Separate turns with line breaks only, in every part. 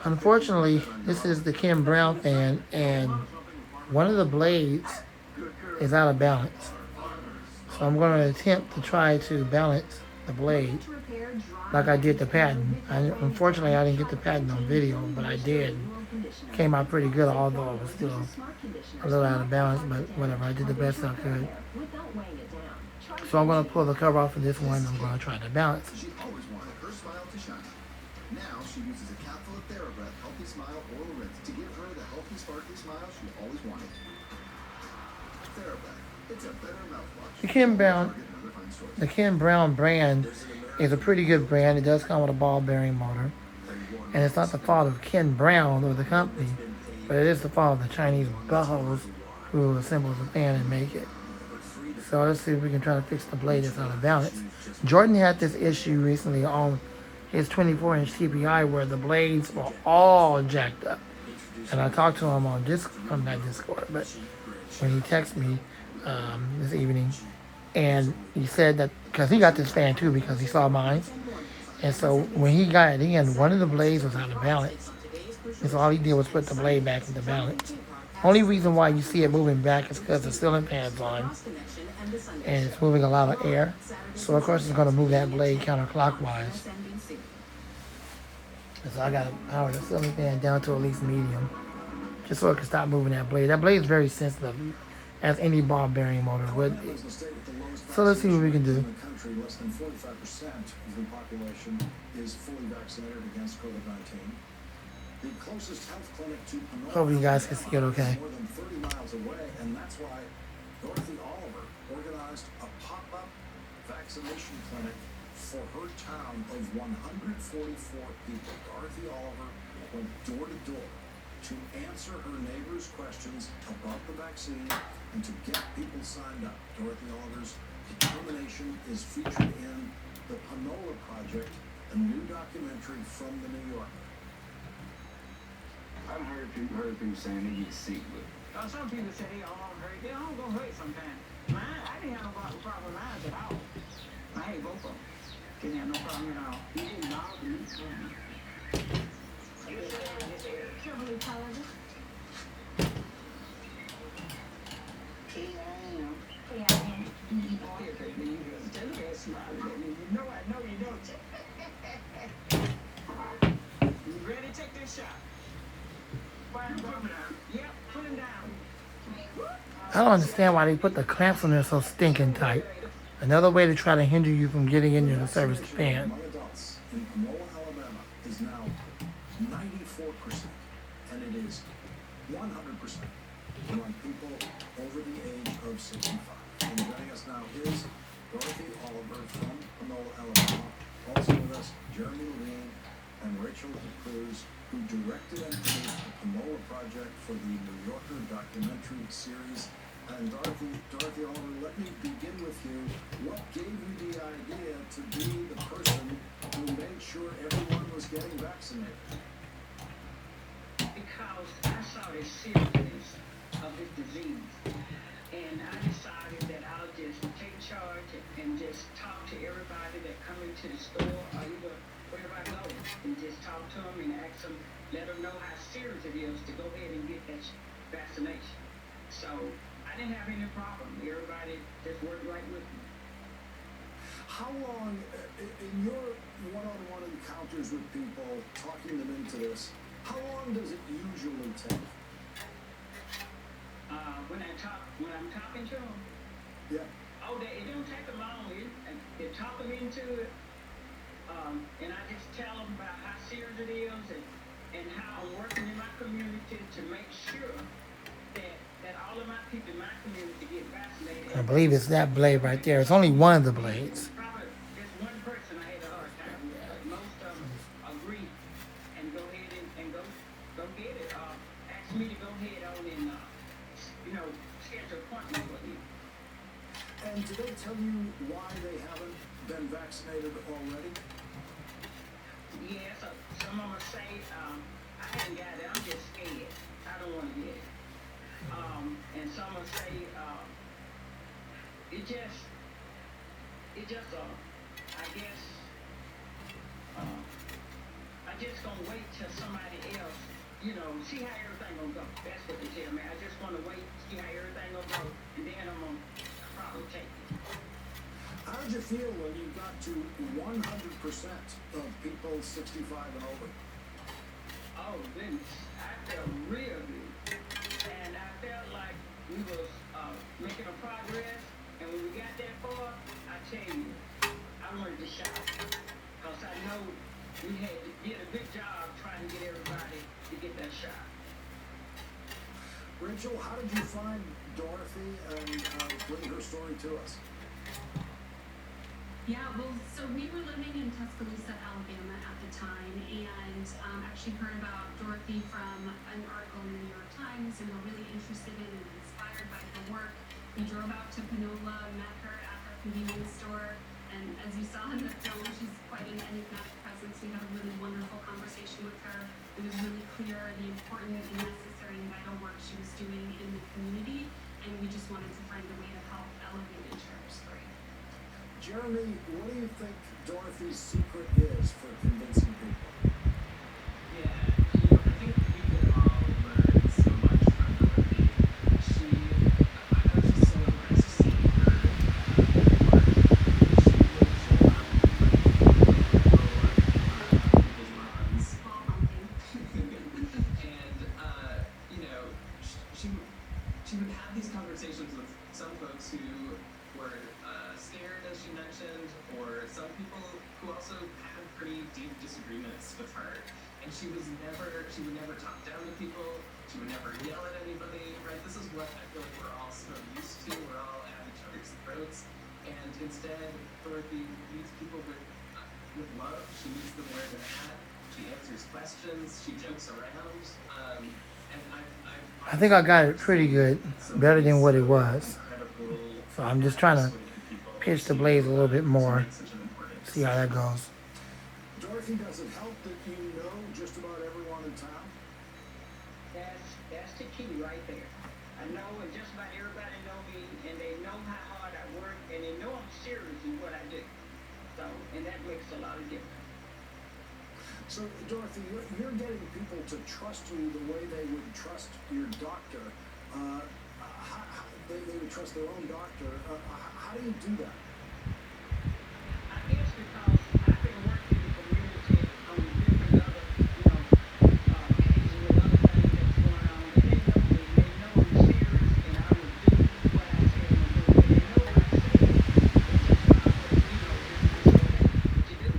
Unfortunately, this is the Ken Brown fan, and one of the blades is out of balance. So I'm going to attempt to try to balance the blade like I did the patent. Unfortunately, I didn't get the patent on video, but I did. Came out pretty good, although it was still a little out of balance, but whatever. I did the best I could. So I'm going to pull the cover off of this one. I'm going to try to balance it.
She always wanted her smile to shine. Now she uses a capful of TheraBreath Healthy Smile Oral Rinse to give her the healthy, sparkly smile she always wanted. TheraBreath. It's a better mouthwash.
The Ken Brown brand is a pretty good brand. It does come with a ball bearing motor. And it's not the fault of Ken Brown or the company, but it is the fault of the Chinese buttholes who assemble the fan and make it. So let's see if we can try to fix the blade that's out of balance. Jordan had this issue recently on his 24-inch TPI where the blades were all jacked up. And I talked to him on not Discord, but when he texted me this evening, and he said that because he got this fan too because he saw mine, and so when he got it in, one of the blades was out of balance, and so all he did was put the blade back into balance. Only reason why you see it moving back is because the ceiling fan's on, and it's moving a lot of air. So of course it's going to move that blade counterclockwise. And so I got to power the ceiling fan down to at least medium, just so it can stop moving that blade. That blade is very sensitive, as any ball bearing motor would be. So let's see what we can do.
Less than 45% of the population is fully vaccinated against COVID-19. The closest health clinic to Panola,
Hope you guys can see it okay.
more than 30 miles away, and that's why Dorothy Oliver organized a pop-up vaccination clinic for her town of 144 people. Dorothy Oliver went door to door to answer her neighbors' questions about the vaccine and to get people signed up. Dorothy Oliver's determination is featured in the Panola Project, a new documentary from the New Yorker.
I've heard people saying they get sick with it.
Some people say they all hurt. They all gonna hurt sometimes. Mine, I didn't have no problem with mine at all. I hate both of them. Didn't have no problem at all. You didn't know. Kimberly Collins. You know you don't. You ready to take this shot? Put him down. Yep, put him down.
I don't understand why they put the clamps on there so stinking tight. Another way to try to hinder you from getting into the service fan.
Among adults in Panola, Alabama is now 94%, and it is 100% among people over the age of 65. And joining us now is Dorothy Oliver from Panola, Alabama. Also with us, Jeremy Levine and Rachel Cruz, who directed and produced the Panola Project for the New Yorker documentary series. And Dorothy Oliver, let me begin with you. What gave you the idea to be the person who made sure everyone was getting vaccinated?
Because I saw the seriousness of this disease, and I decided that I'll just take charge and just talk to everybody that come into the store or either wherever I go, and just talk to them and ask them, let them know how serious it is to go ahead and get that vaccination. So I didn't have any problem. Everybody just worked right with me.
How long, in your one-on-one encounters with people, talking them into this, how long does it usually take?
When I'm talking to them,
Yeah.
oh, it don't take them long. They talk them into it, and I just tell them about how serious it is and how I'm working in my community to make sure that all of my people in my community get vaccinated.
I believe it's that blade right there. It's only one of the blades.
Probably just one person I had a hard time with, but most of them agree and go ahead and go get it. Ask me to go ahead on and schedule an appointment with you.
And do they tell you why they haven't been vaccinated already?
Yeah, so some of them say, I haven't got it, I'm just scared. I don't want to get it. And some will say, it just, I guess, I just gonna wait till somebody else, see how everything gonna go. That's what they tell me. I just wanna wait, see how everything gonna go, and then I'm gonna probably take it.
How did you feel when you got to 100% of people 65 and over?
Oh goodness, I felt real good, and I felt like we was making a progress. And when we got that far, I tell you, I wanted to shout, cause I know we had to did a good job trying to get everybody to get that shot.
Rachel, how did you find Dorothy and bring her story to us?
Yeah, well, so we were living in Tuscaloosa, Alabama at the time, and actually heard about Dorothy from an article in the New York Times, and were really interested in and inspired by her work. We drove out to Panola, met her at her convenience store, and as you saw in the film, she's quite an enigmatic presence. We had a really wonderful conversation with her. It was really clear the important and necessary and vital work she was doing in the community, and we just wanted to find a way to help elevate and share her story.
Jeremy, what do you think Dorothy's secret is for convincing people?
Yeah, I think we can all learn so much from Dorothy. I was just so impressed to see her work. She would show up like people's moms.
Ball pumping.
And she would have these conversations with some folks who were scared, as she mentioned, or some people who also had pretty deep disagreements with her. And she would never talk down to people. She would never yell at anybody, right? This is what I feel like we're all so used to. We're all at each other's throats. And instead, Dorothy meets people with love. She meets them where they're at. She answers questions. She jokes around.
I think I got it pretty good, better than what it was. So I'm just trying to pitch the blaze a little bit more, see how that goes.
Dorothy, does it help that you know just about everyone in town?
That's the key right there. I know, and just about everybody know me, and they know how hard I work, and they know I'm serious in what I do. So, and that makes a lot of difference.
So, Dorothy, you're getting people to trust you the way they would trust your doctor. They would trust their own doctor. How do you do that?
I guess because I've been working in the community on different other, cases with other things that's going on. And they know me. They know I'm serious, and I will do what I say I'm going to do. And they know what I say. It's just not what, you do,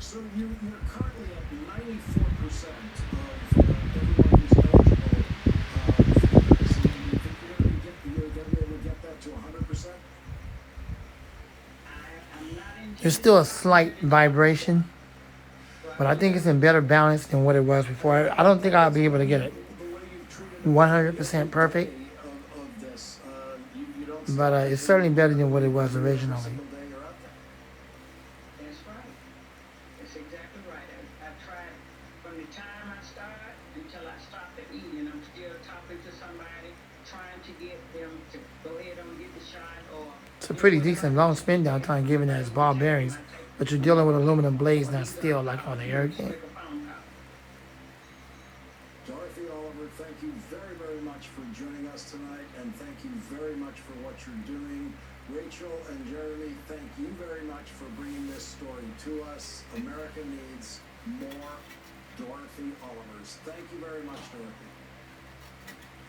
So you're currently at 94% of everyone who's eligible for the vaccine. Do you think you're going to be able to get that to 100%?
I'm not into
There's still a slight vibration, but I think it's in better balance than what it was before. I don't think I'll be able to get it
The way you've treated
100% perfect,
of this, you don't
but it's certainly better than what it was originally.
single day you're out there.
That's right. That's exactly right. I tried from the time I started until I stopped to eat, and I'm still talking to somebody, trying to get them to go ahead and get the shot or.
It's a pretty decent long spin down time given that it's ball bearings, but you're dealing with aluminum blades, not steel like on the Hurricane.
Dorothy Oliver, thank you very, very much for joining us tonight, and thank you very much for what you're doing. Rachel and Jeremy, thank you very much for bringing this story to us. America needs more Dorothy Olivers. Thank you very much, Dorothy.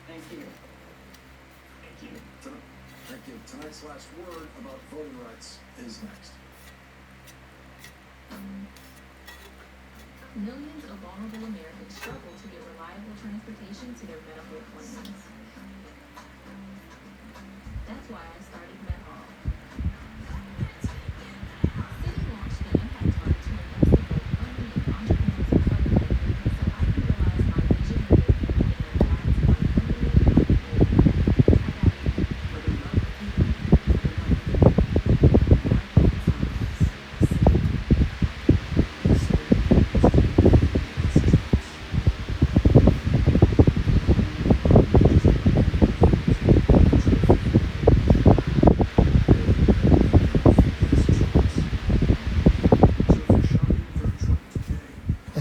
Thank you.
Thank you.
Thank you. Tonight's last word about voting rights is next.
Millions of vulnerable Americans struggle to get reliable transportation to their medical appointments. That's why I started MedHall. City launched the Impact Fund to invest in both funding and entrepreneurs of color like me so I can realize my vision of making a difference in their lives by implementing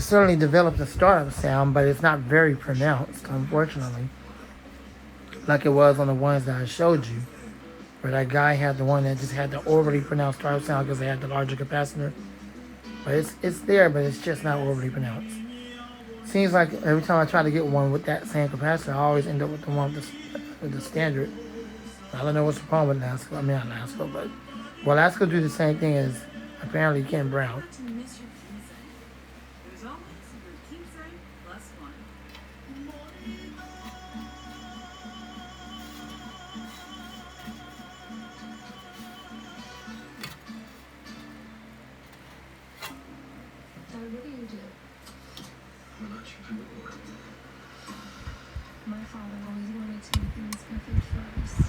certainly developed a startup sound, but it's not very pronounced, unfortunately, like it was on the ones that I showed you, where that guy had the one that just had the overly pronounced startup sound because they had the larger capacitor. But it's there, but it's just not overly pronounced. Seems like every time I try to get one with that same capacitor, I always end up with the one with the standard. I don't know what's the problem with NASCO. I mean, not NASCO, but well, NASCO do the same thing as apparently Ken Brown.
Not to miss your pizza. There's always your pizza plus one. Dad, what do you do?
I'm an entrepreneur.
My father always wanted to make things perfect for us.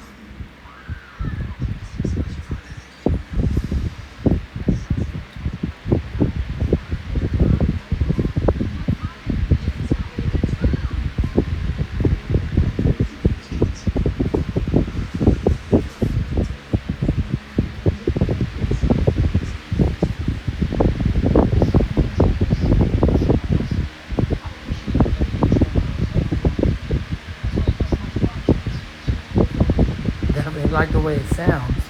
Definitely like the way it sounds.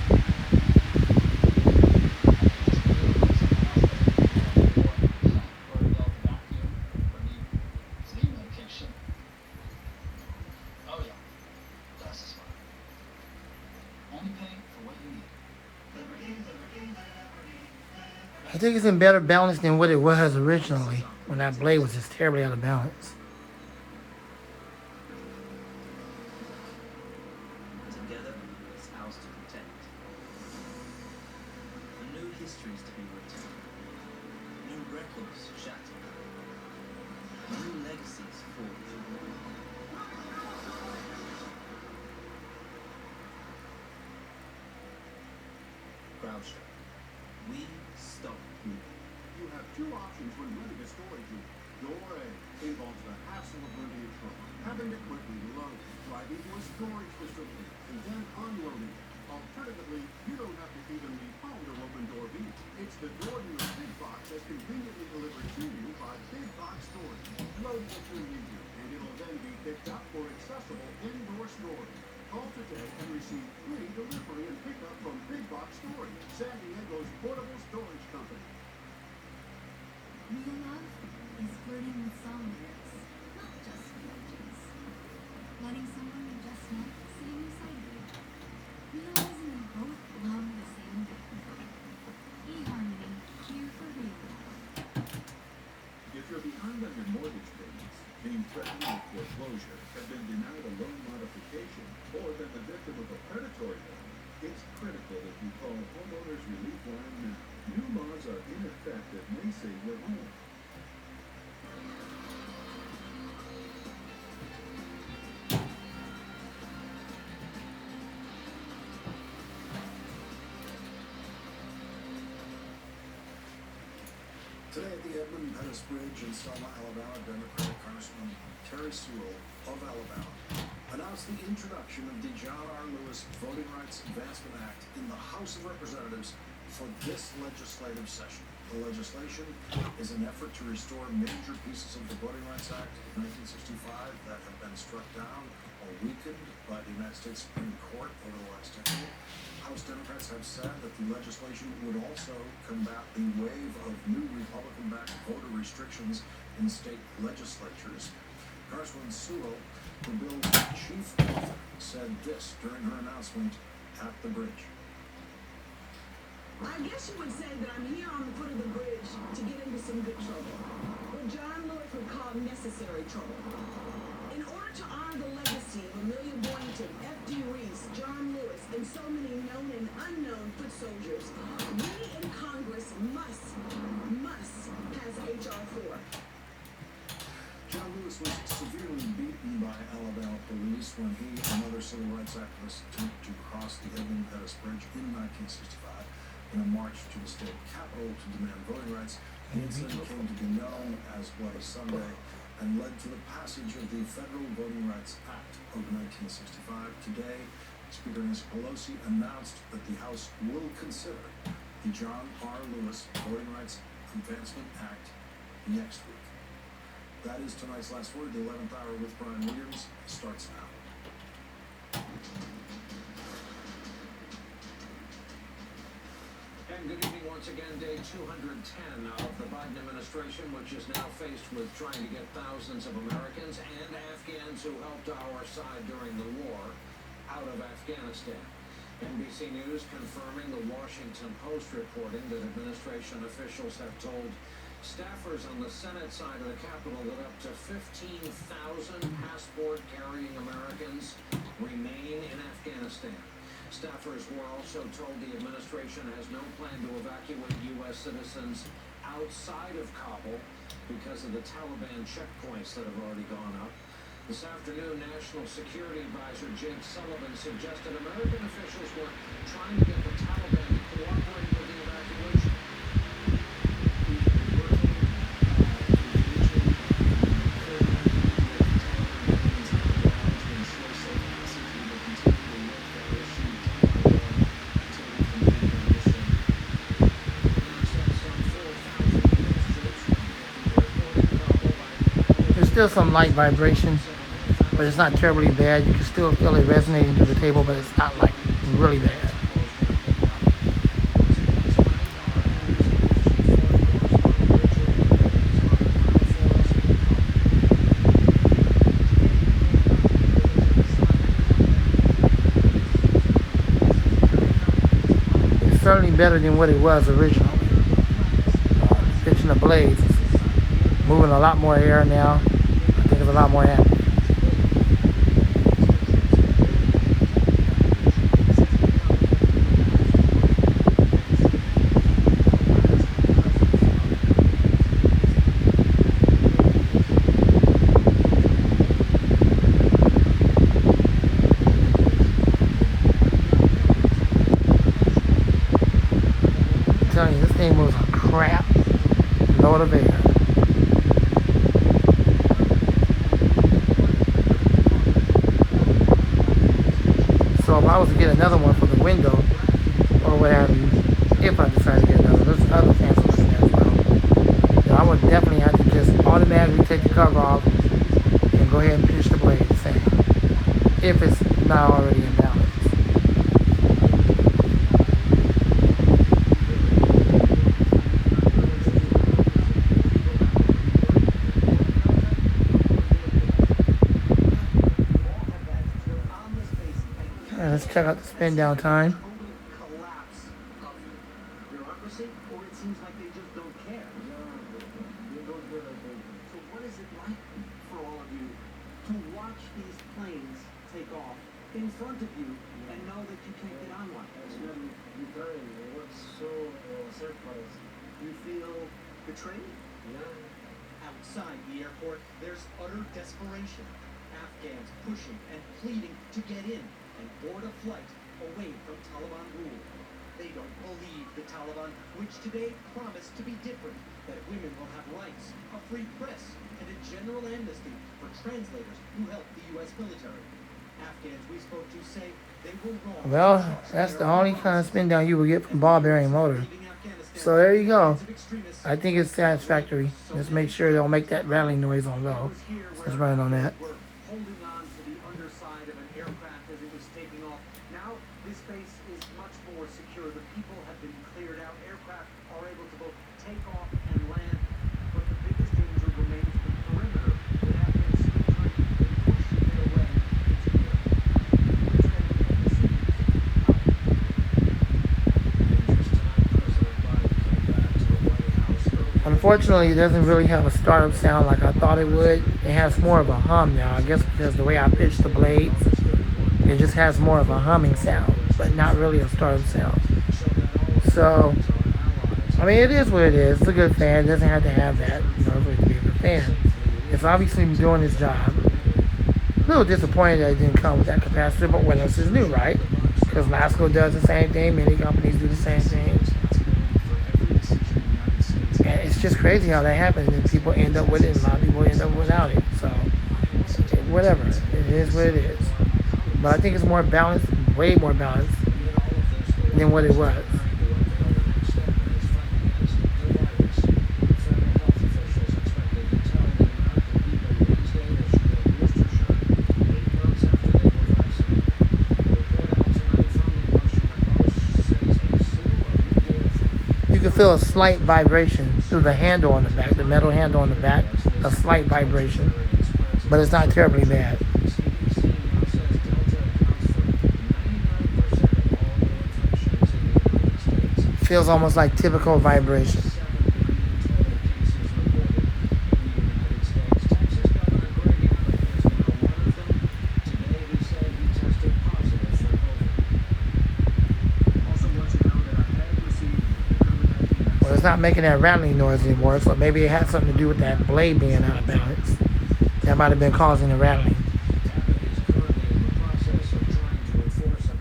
I think it's in better balance than what it was originally, when that blade was just terribly out of balance.
Together, it's ours to protect. New histories to be written. New records shattered. New legacies forged. CrowdStrike. We stop you.
You have two options when renting a storage unit. Door A involves the hassle of renting a truck, having to quickly load, driving to a storage facility, and then unloading. Alternatively, you don't have to even leave home to open door B. It's the door to your big box that's conveniently delivered to you by Big Box Storage. Load what you need to, and it'll then be picked up for accessible indoor storage. Call today and receive free delivery and pickup from Big Box Storage, San Diego's portable storage company.
Real love is flirting with solitudes, not just emojis. Letting someone you just met sitting beside you. Realizing you both love the same thing. eHarmony, here for real love.
If you're behind on your mortgage payments, being threatened with foreclosure, have been denied a loan modification, or been the victim of a predatory loan, it's critical that you call Homeowners Relief Line now. New laws are in effect that may save your home. Today at the Edmund Pettus Bridge in Selma, Alabama, Democratic Congressman Terry Sewell of Alabama announced the introduction of the John R. Lewis Voting Rights Advancement Act in the House of Representatives for this legislative session. The legislation is an effort to restore major pieces of the Voting Rights Act of 1965 that have been struck down or weakened by the United States Supreme Court over the last decade. House Democrats have said that the legislation would also combat the wave of new Republican-backed voter restrictions in state legislatures. Congresswoman Sewell, the bill's chief author, said this during her announcement at the bridge.
I guess you would say that I'm here on the foot of the bridge to get into some good trouble. What John Lewis would call necessary trouble. In order to honor the legacy of Amelia Boynton, F.D. Reese, John Lewis, and so many known and unknown foot soldiers, we in Congress must pass H.R. 4.
John Lewis was severely beaten by Alabama police when he and other civil rights activists attempted to cross the Edmund Pettus Bridge in 1965 in a march to the state capitol to demand voting rights. The incident came to be known as Bloody Sunday and led to the passage of the Federal Voting Rights Act of 1965. Today, Speaker Nancy Pelosi announced that the House will consider the John R. Lewis Voting Rights Advancement Act next week. That is tonight's last word. The 11th hour with Brian Williams starts now.
And good evening once again. Day 210 of the Biden administration, which is now faced with trying to get thousands of Americans and Afghans who helped our side during the war out of Afghanistan. NBC News confirming the Washington Post reporting that administration officials have told staffers on the Senate side of the Capitol that up to 15,000 passport-carrying Americans remain in Afghanistan. Staffers were also told the administration has no plan to evacuate U.S. citizens outside of Kabul because of the Taliban checkpoints that have already gone up. This afternoon, National Security Advisor Jake Sullivan suggested American officials were trying to get the Taliban to cooperate with the evacuation.
There's still some light vibration, but it's not terribly bad. You can still feel it resonating through the table, but it's not like really bad. It's certainly better than what it was originally. Pitching the blades, moving a lot more air now. I think it's a lot more happy. I'm telling you, this thing moves a crap load of air. So if I was to get another one for the window, or what have you, if I decide to get another, there's other fans looking there as well. I would definitely have to just automatically take the cover off and go ahead and pitch the blade the same, if it's not already in balance. Let's check out the spin down time.
Collapse of bureaucracy, or it seems like they just don't care. So what is it like for all of you to watch these planes take off in front of you and know that you can't get on one?
It's really very, it was so surprised.
You feel betrayed?
Yeah.
Outside the airport, there's utter desperation. Afghans pushing and pleading to get in and board a flight away from Taliban rule. They don't believe the Taliban, which today promised to be different, that women will have rights, a free press, and a general amnesty for translators who help the U.S. military. Afghans we spoke to say they were wrong.
Well, that's the only kind of spin down you will get from ball bearing motor. So there you go. I think it's satisfactory. Just make sure they don't make that rattling noise on low. Let's run it on that.
Holding on to the underside of an aircraft as it was taking off. Now this space is much more secure. The people have been cleared out. Aircraft are able to both take off and land. But the biggest danger remains the perimeter that Afghans still trying to push their way into Europe.
Unfortunately, it doesn't really have a startup sound like I thought it would. It has more of a hum now. I guess because the way I pitched the blades, it just has more of a humming sound, but not really a startup sound. So, I mean, it is what it is. It's a good fan. It doesn't have to have that, for it to be a good fan. It's obviously doing its job. A little disappointed that it didn't come with that capacitor, but what else is new, right? Because Lasco does the same thing. Many companies do the same thing. And it's just crazy how that happens, and people end up with it, and a lot of people end up without it. So, whatever. It is what it is. But I think it's more balanced, way more balanced than what it was. feel a slight vibration through the handle on the back, the metal handle on the back, a slight vibration, but it's not terribly bad. Feels almost like typical vibration. Well, it's not making that rattling noise anymore, so maybe it had something to do with that blade being out of balance. That might have been causing the rattling.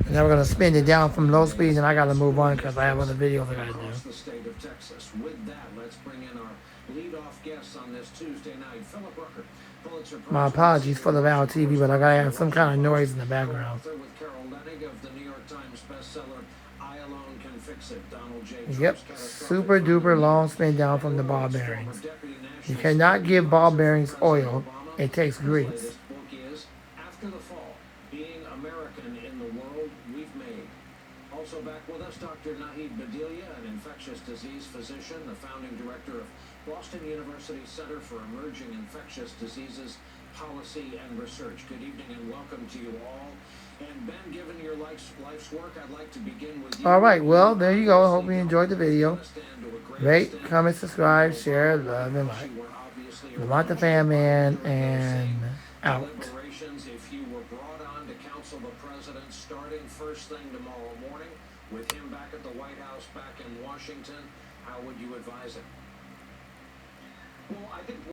And now we're going to spin it down from low speed, and I got to move on because I have other videos I got to do.
The state of Texas. With that, let's bring in our lead-off guest on this Tuesday night, Philip Rucker.
My apologies for the loud TV, but I got to have some kind of noise in the background.
With Carol Leonnig of the New York Times bestseller, I Alone Can Fix It. Donald J.
Yep, super duper long spin down from the ball bearings. You cannot give ball bearings oil. It takes grease.
After the Fall, Being American in the World We've Made. Also back with us, Dr. Nahid Badilia, an infectious disease physician, the founding director of Boston University Center for Emerging Infectious Diseases Policy and Research. Good evening and welcome to you all. And Ben, given your life's work, I'd like to begin with you.
All right, well, there you go. I hope you enjoyed the video. Rate, comment, subscribe, share, love, and like. Lamont the Fan Man, and out.
If you were brought on to counsel the president starting first thing tomorrow morning, with him back at the White House, back in Washington, how would you advise him?
Well, I think